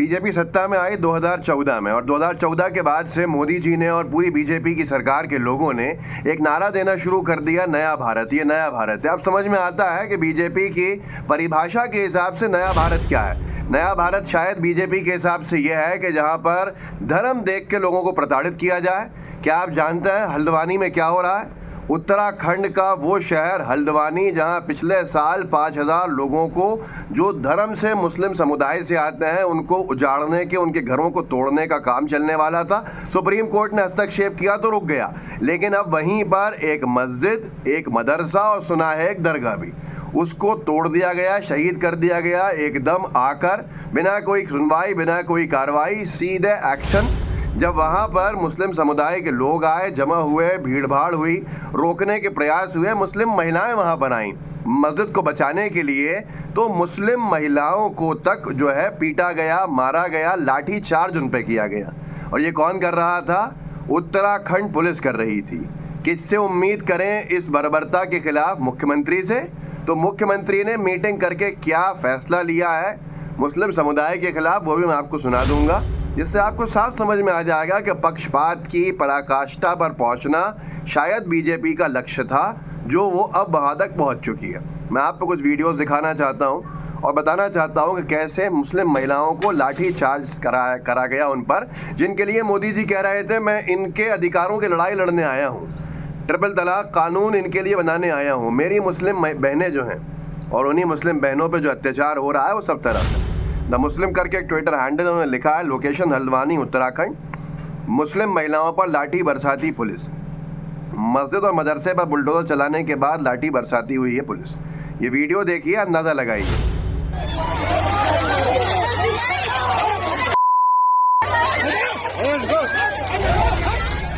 BJP सत्ता में आई 2014 में, और 2014 के बाद से मोदी जी ने और पूरी बीजेपी की सरकार के लोगों ने एक नारा देना शुरू कर दिया, नया भारत। ये नया भारत है। अब समझ में आता है कि बीजेपी की परिभाषा के हिसाब से नया भारत क्या है। नया भारत शायद बीजेपी के हिसाब से यह है कि जहां पर धर्म देख के लोगों को प्रताड़ित किया जाए। क्या आप जानते हैं हल्द्वानी में क्या हो रहा है? उत्तराखंड का वो शहर हल्द्वानी जहां पिछले साल 5000 लोगों को जो धर्म से मुस्लिम समुदाय से आते हैं उनको उजाड़ने के, उनके घरों को तोड़ने का काम चलने वाला था। सुप्रीम कोर्ट ने हस्तक्षेप किया तो रुक गया, लेकिन अब वहीं पर एक मस्जिद, एक मदरसा और सुना है एक दरगाह भी, उसको तोड़ दिया गया, शहीद कर दिया गया एकदम आकर, बिना कोई सुनवाई, बिना कोई कार्रवाई, सीधे एक्शन। जब वहाँ पर मुस्लिम समुदाय के लोग आए, जमा हुए, भीड़ भाड़ हुई, रोकने के प्रयास हुए, मुस्लिम महिलाएं वहाँ पर आईं मस्जिद को बचाने के लिए, तो मुस्लिम महिलाओं को तक जो है पीटा गया, मारा गया, लाठी चार्ज उन पे किया गया। और ये कौन कर रहा था? उत्तराखंड पुलिस कर रही थी। किससे उम्मीद करें इस बर्बरता के खिलाफ? मुख्यमंत्री से। तो मुख्यमंत्री ने मीटिंग करके क्या फैसला लिया है मुस्लिम समुदाय के खिलाफ, वो भी मैं आपको सुना दूंगा, जिससे आपको साफ समझ में आ जाएगा कि पक्षपात की पराकाष्ठा पर पहुंचना शायद बीजेपी का लक्ष्य था, जो वो अब वहां तक पहुंच चुकी है। मैं आपको कुछ वीडियोस दिखाना चाहता हूं और बताना चाहता हूं कि कैसे मुस्लिम महिलाओं को लाठी चार्ज करा गया उन पर, जिनके लिए मोदी जी कह रहे थे मैं इनके अधिकारों की लड़ाई लड़ने आया हूँ, ट्रिपल तलाक कानून इनके लिए बनाने आया हूँ। मेरी मुस्लिम बहनें जो हैं और उन्हीं मुस्लिम बहनों पर जो अत्याचार हो रहा है वो सब तरह से। द मुस्लिम करके एक ट्विटर हैंडल उन्होंने लिखा है, लोकेशन हल्द्वानी उत्तराखंड, मुस्लिम महिलाओं पर लाठी बरसाती पुलिस। मस्जिद और मदरसे पर बुलडोजर चलाने के बाद लाठी बरसाती हुई है पुलिस। ये वीडियो देखिए, अंदाजा लगाइए।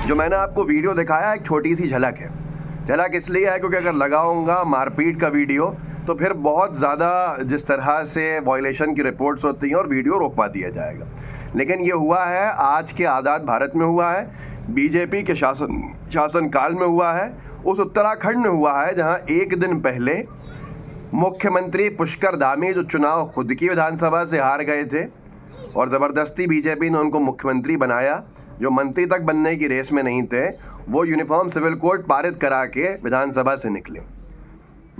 जो मैंने आपको वीडियो दिखाया एक छोटी सी झलक है। झलक इसलिए है क्योंकि अगर लगाऊंगा मारपीट का वीडियो तो फिर बहुत ज़्यादा जिस तरह से वायलेशन की रिपोर्ट्स होती हैं और वीडियो रोकवा दिया जाएगा। लेकिन ये हुआ है आज के आज़ाद भारत में हुआ है, बीजेपी के शासनकाल में हुआ है, उस उत्तराखंड में हुआ है जहां एक दिन पहले मुख्यमंत्री पुष्कर धामी जो चुनाव खुद की विधानसभा से हार गए थे और ज़बरदस्ती बीजेपी ने उनको मुख्यमंत्री बनाया, जो मंत्री तक बनने की रेस में नहीं थे, वो यूनिफॉर्म सिविल कोड पारित करा के विधानसभा से निकले,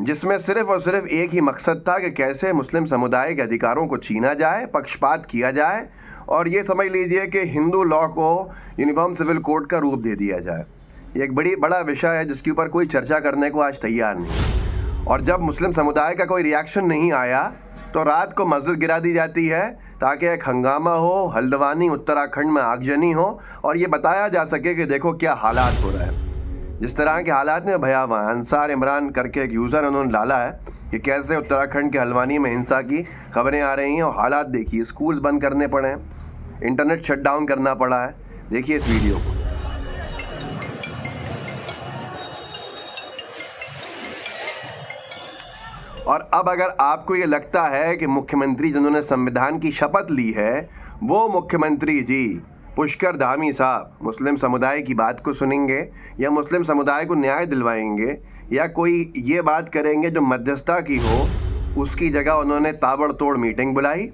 जिसमें सिर्फ और सिर्फ एक ही मकसद था कि कैसे मुस्लिम समुदाय के अधिकारों को छीना जाए, पक्षपात किया जाए और ये समझ लीजिए कि हिंदू लॉ को यूनिफॉर्म सिविल कोड का रूप दे दिया जाए। ये एक बड़ा विषय है जिसके ऊपर कोई चर्चा करने को आज तैयार नहीं। और जब मुस्लिम समुदाय का कोई रिएक्शन नहीं आया तो रात को मस्जिद गिरा दी जाती है ताकि एक हंगामा हो, हल्द्वानी उत्तराखंड में आगजनी हो और ये बताया जा सके कि देखो क्या हालात हो रहा है। जिस तरह के हालात में भयावह, अंसार इमरान करके एक यूज़र उन्होंने डाला है कि कैसे उत्तराखंड के हल्द्वानी में हिंसा की खबरें आ रही हैं और हालात देखिए, स्कूल्स बंद करने पड़े हैं, इंटरनेट शट डाउन करना पड़ा है। देखिए इस वीडियो को। और अब अगर आपको ये लगता है कि मुख्यमंत्री जिन्होंने संविधान की शपथ ली है वो मुख्यमंत्री जी पुष्कर धामी साहब मुस्लिम समुदाय की बात को सुनेंगे या मुस्लिम समुदाय को न्याय दिलवाएंगे या कोई ये बात करेंगे जो मध्यस्थता की हो, उसकी जगह उन्होंने ताबड़तोड़ मीटिंग बुलाई,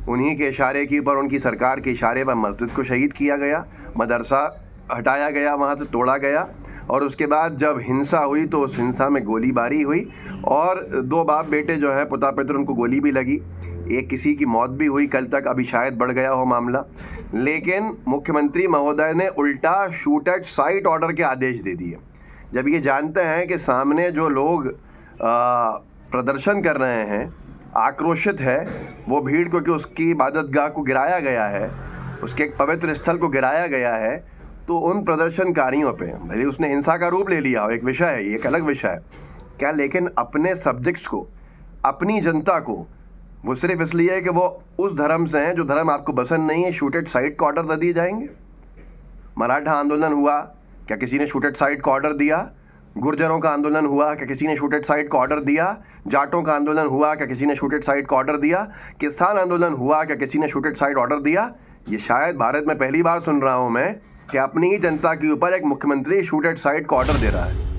उन्हीं के इशारे के ऊपर, उनकी सरकार के इशारे पर मस्जिद को शहीद किया गया, मदरसा हटाया गया, वहाँ से तोड़ा गया और उसके बाद जब हिंसा हुई तो उस हिंसा में गोलीबारी हुई और 2 बाप बेटे जो है पुता पितर उनको गोली भी लगी, एक किसी की मौत भी हुई, कल तक अभी शायद बढ़ गया हो मामला। लेकिन मुख्यमंत्री महोदय ने उल्टा शूट एट साइट ऑर्डर के आदेश दे दिए। जब ये जानते हैं कि सामने जो लोग प्रदर्शन कर रहे हैं, आक्रोशित है वो भीड़, क्योंकि उसकी इबादतगाह को गिराया गया है, उसके एक पवित्र स्थल को गिराया गया है, तो उन प्रदर्शनकारियों पे भले उसने हिंसा का रूप ले लिया हो, एक विषय है, ये एक अलग विषय है क्या, लेकिन अपने सब्जेक्ट्स को, अपनी जनता को वो सिर्फ इसलिए कि वो उस धर्म से हैं जो धर्म आपको पसंद नहीं है, शूट एट साइट का ऑर्डर दे दिए जाएंगे। मराठा आंदोलन हुआ, क्या किसी ने शूट एट साइट का ऑर्डर दिया? गुर्जरों का आंदोलन हुआ, क्या किसी ने शूट एट साइट का ऑर्डर दिया? जाटों का आंदोलन हुआ, क्या किसी ने शूट एट साइट का ऑर्डर दिया? किसान आंदोलन हुआ, क्या किसी ने शूट एट साइट ऑर्डर दिया? ये शायद भारत में पहली बार सुन रहा हूँ मैं कि अपनी ही जनता के ऊपर एक मुख्यमंत्री शूट एट साइट का ऑर्डर दे रहा है।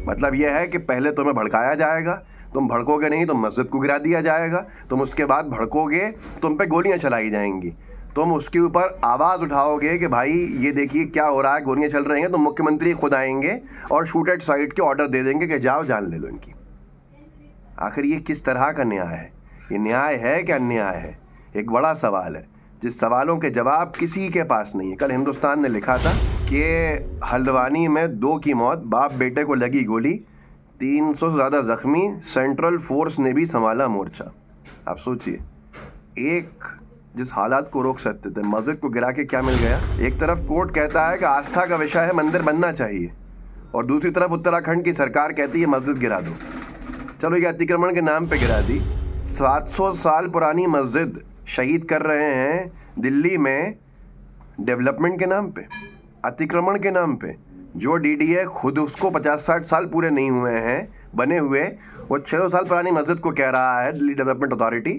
मतलब यह है कि पहले तुम्हें भड़काया जाएगा, तुम भड़कोगे नहीं तो मस्जिद को गिरा दिया जाएगा, तुम उसके बाद भड़कोगे तुम पे गोलियां चलाई जाएंगी, तुम उसके ऊपर आवाज़ उठाओगे कि भाई ये देखिए क्या हो रहा है, गोलियां चल रही हैं, तो मुख्यमंत्री खुद आएंगे और शूट एट साइट के ऑर्डर दे देंगे कि जाओ जान ले लो इनकी। आखिर ये किस तरह का न्याय है? ये न्याय है क्या अन्याय है? एक बड़ा सवाल है जिस सवालों के जवाब किसी के पास नहीं है। कल हिंदुस्तान ने लिखा था कि हल्द्वानी में 2 की मौत, बाप बेटे को लगी गोली, 300 से ज़्यादा जख्मी, सेंट्रल फोर्स ने भी संभाला मोर्चा। आप सोचिए, एक जिस हालात को रोक सकते थे, मस्जिद को गिरा के क्या मिल गया? एक तरफ कोर्ट कहता है कि आस्था का विषय है, मंदिर बनना चाहिए, और दूसरी तरफ उत्तराखंड की सरकार कहती है मस्जिद गिरा दो। चलो ये अतिक्रमण के नाम पे गिरा दी। 700 साल पुरानी मस्जिद शहीद कर रहे हैं दिल्ली में डेवलपमेंट के नाम पे, अतिक्रमण के नाम पे। जो डीडीए खुद उसको 50-60 साल पूरे नहीं हुए हैं बने हुए, वो 600 साल पुरानी मस्जिद को कह रहा है दिल्ली डेवलपमेंट अथॉरिटी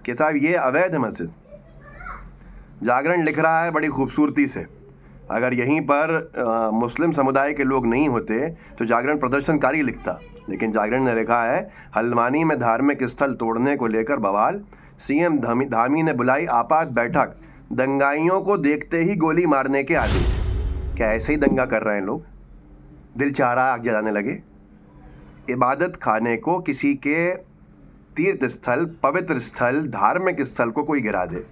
कि साहब ये अवैध है मस्जिद। जागरण लिख रहा है बड़ी खूबसूरती से, अगर यहीं पर मुस्लिम समुदाय के लोग नहीं होते तो जागरण प्रदर्शनकारी लिखता, लेकिन जागरण ने लिखा है हल्द्वानी में धार्मिक स्थल तोड़ने को लेकर बवाल, सीएम धामी ने बुलाई आपात बैठक, दंगाइयों को देखते ही गोली मारने के आदेश। क्या ऐसे ही दंगा कर रहे हैं लोग? दिल चाह रहा आग जलाने लगे। इबादत खाने को, किसी के तीर्थ स्थल, पवित्र स्थल, धार्मिक स्थल को कोई गिरा दे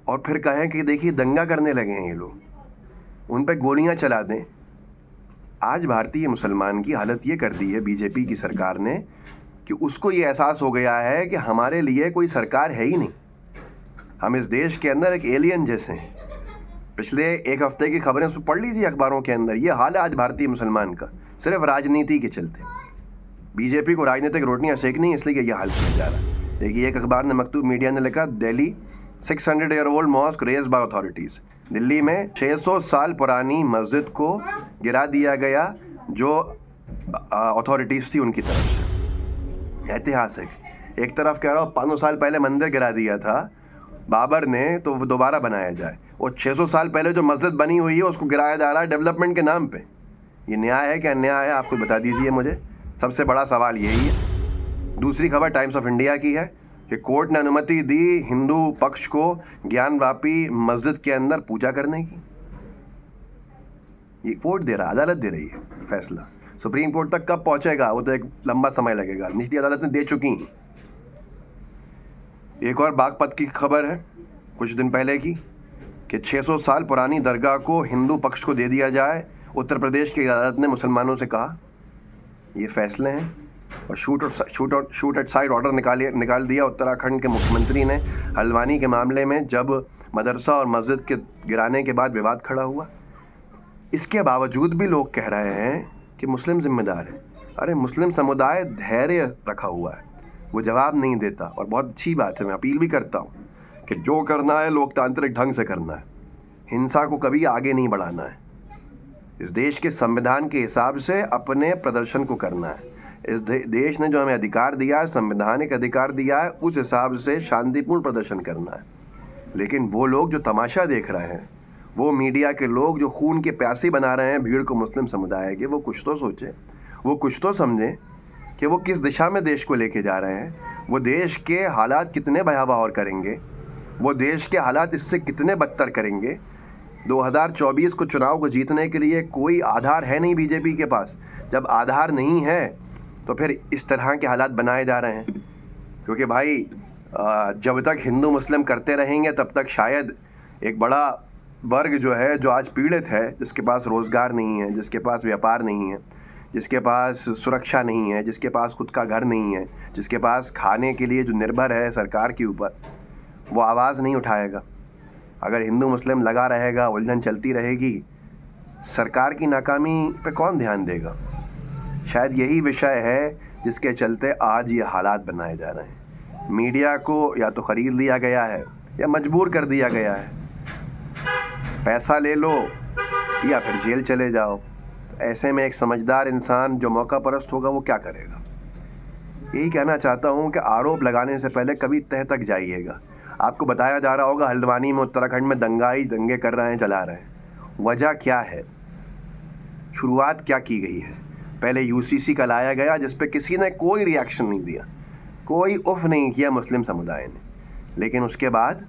और फिर कहें कि देखिए दंगा करने लगे हैं ये लोग, उन पर गोलियां चला दें। आज भारतीय मुसलमान की हालत ये कर दी है बीजेपी की सरकार ने कि उसको ये एहसास हो गया है कि हमारे लिए कोई सरकार है ही नहीं, हम इस देश के अंदर एक एलियन जैसे हैं। पिछले एक हफ्ते की खबरें उसमें पढ़ लीजिए अखबारों के अंदर, ये हाल है आज भारतीय मुसलमान का, सिर्फ राजनीति के चलते। बीजेपी को राजनीतिक रोटियां सेकनी है, इसलिए ये हाल किया जा रहा है। देखिए एक अखबार ने, मकतूब मीडिया ने लिखा, Delhi 600-year-old mosque razed by authorities. Delhi में 600 साल पुरानी मस्जिद को गिरा दिया गया जो अथॉरिटीज़ थी उनकी तरफ से। ऐतिहासिक। एक तरफ कह रहा हूँ 500 साल पहले मंदिर गिरा दिया था बाबर ने, तो वो दोबारा बनाया जाए, और 600 साल पहले जो मस्जिद बनी हुई है उसको गिराया जा रहा है डेवलपमेंट के नाम पे। ये न्याय है क्या अन्याय है? आपको बता दीजिए मुझे, सबसे बड़ा सवाल यही है। दूसरी खबर टाइम्स ऑफ इंडिया की है कि कोर्ट ने अनुमति दी हिंदू पक्ष को ज्ञानवापी मस्जिद के अंदर पूजा करने की। ये कोर्ट दे रहा, अदालत दे रही है फैसला। सुप्रीम कोर्ट तक कब पहुंचेगा वो तो एक लंबा समय लगेगा, निचली अदालत ने दे चुकी हैं। एक और बागपत की खबर है कुछ दिन पहले की कि 600 साल पुरानी दरगाह को हिंदू पक्ष को दे दिया जाए। उत्तर प्रदेश की अदालत ने मुसलमानों से कहा ये फैसले हैं, और शूट एट साइट ऑर्डर निकाल दिया उत्तराखंड के मुख्यमंत्री ने हल्द्वानी के मामले में, जब मदरसा और मस्जिद के गिराने के बाद विवाद खड़ा हुआ। इसके बावजूद भी लोग कह रहे हैं कि मुस्लिम जिम्मेदार है। अरे मुस्लिम समुदाय धैर्य रखा हुआ है, वो जवाब नहीं देता, और बहुत अच्छी बात है। मैं अपील भी करता हूँ कि जो करना है लोकतांत्रिक ढंग से करना है, हिंसा को कभी आगे नहीं बढ़ाना है। इस देश के संविधान के हिसाब से अपने प्रदर्शन को करना है। इस देश ने जो हमें अधिकार दिया है, संवैधानिक अधिकार दिया है, उस हिसाब से शांतिपूर्ण प्रदर्शन करना है। लेकिन वो लोग जो तमाशा देख रहे हैं, वो मीडिया के लोग जो खून के प्यासे बना रहे हैं भीड़ को मुस्लिम समुदाय के, वो कुछ तो सोचें, वो कुछ तो समझें कि वो किस दिशा में देश को लेके जा रहे हैं। वो देश के हालात कितने भयावह और करेंगे, वो देश के हालात इससे कितने बदतर करेंगे। 2024 को चुनाव को जीतने के लिए कोई आधार है नहीं बीजेपी के पास। जब आधार नहीं है तो फिर इस तरह के हालात बनाए जा रहे हैं। क्योंकि भाई जब तक हिंदू मुस्लिम करते रहेंगे तब तक शायद एक बड़ा वर्ग जो है, जो आज पीड़ित है, जिसके पास रोज़गार नहीं है, जिसके पास व्यापार नहीं है, जिसके पास सुरक्षा नहीं है, जिसके पास खुद का घर नहीं है, जिसके पास खाने के लिए जो निर्भर है सरकार के ऊपर, वो आवाज़ नहीं उठाएगा। अगर हिंदू मुस्लिम लगा रहेगा, उलझन चलती रहेगी, सरकार की नाकामी पे कौन ध्यान देगा? शायद यही विषय है जिसके चलते आज ये हालात बनाए जा रहे हैं। मीडिया को या तो ख़रीद लिया गया है या मजबूर कर दिया गया है, पैसा ले लो या फिर जेल चले जाओ। तो ऐसे में एक समझदार इंसान जो मौका परस्त होगा वो क्या करेगा? यही कहना चाहता हूँ कि आरोप लगाने से पहले कभी तह तक जाइएगा। आपको बताया जा रहा होगा हल्द्वानी में, उत्तराखंड में दंगे कर रहे हैं, चला रहे हैं। वजह क्या है? शुरुआत क्या की गई है? पहले यूसीसी का लाया गया जिस पे किसी ने कोई रिएक्शन नहीं दिया, कोई उफ नहीं किया मुस्लिम समुदाय ने। लेकिन उसके बाद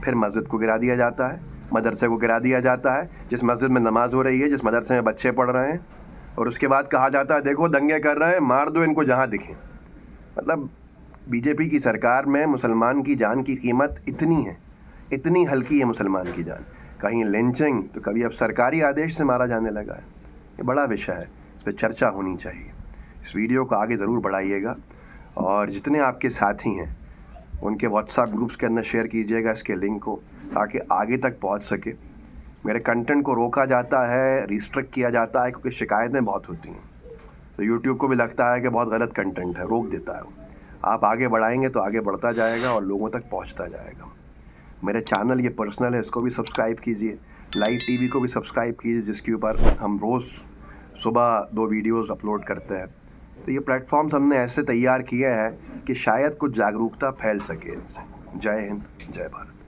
फिर मस्जिद को गिरा दिया जाता है, मदरसे को गिरा दिया जाता है, जिस मस्जिद में नमाज़ हो रही है, जिस मदरसे में बच्चे पढ़ रहे हैं, और उसके बाद कहा जाता है देखो दंगे कर रहे हैं, मार दो इनको जहाँ दिखें। मतलब बीजेपी की सरकार में मुसलमान की जान की कीमत इतनी है, इतनी हल्की है मुसलमान की जान। कहीं लिंचिंग तो कभी अब सरकारी आदेश से मारा जाने लगा है। ये बड़ा विषय है, इस पर चर्चा होनी चाहिए। इस वीडियो को आगे ज़रूर बढ़ाइएगा और जितने आपके साथी हैं उनके व्हाट्सएप ग्रुप्स के अंदर शेयर कीजिएगा इसके लिंक को, ताकि आगे तक पहुंच सके। मेरे कंटेंट को रोका जाता है, रिस्ट्रिक्ट किया जाता है, क्योंकि शिकायतें बहुत होती हैं, तो यूट्यूब को भी लगता है कि बहुत गलत कंटेंट है, रोक देता है। आप आगे बढ़ाएंगे तो आगे बढ़ता जाएगा और लोगों तक पहुंचता जाएगा। मेरे चैनल ये पर्सनल है, इसको भी सब्सक्राइब कीजिए, लाइव टीवी को भी सब्सक्राइब कीजिए, जिसके ऊपर हम रोज़ सुबह 2 वीडियोस अपलोड करते हैं। तो ये प्लेटफॉर्म्स हमने ऐसे तैयार किए हैं कि शायद कुछ जागरूकता फैल सके इनसे। जय हिंद, जय भारत।